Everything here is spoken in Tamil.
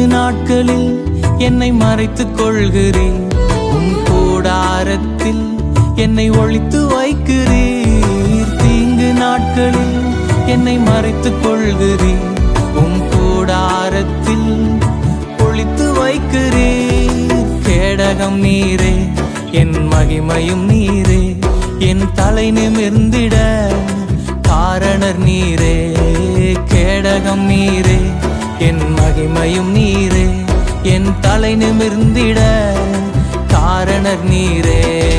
தீங்கு நாட்களில் என்னை மறைத்துக் கொள்கிறீர். உம் கூடாரத்தில் என்னை ஒளித்து வைக்கிறீர். தீங்கு நாட்களில் என்னை மறைத்துக் கொள்கிறீர். உம் கூடாரத்தில் ஒளித்து வைக்கிறீர். கேடகம் நீரே, என் மகிமையும் நீரே, என் தலை நிமிர்ந்திட காரணர் நீரே. கேடகம் நீரே, என் மகிமையும் நீரே, என் தலை நிமிர்ந்திட காரணர் நீரே.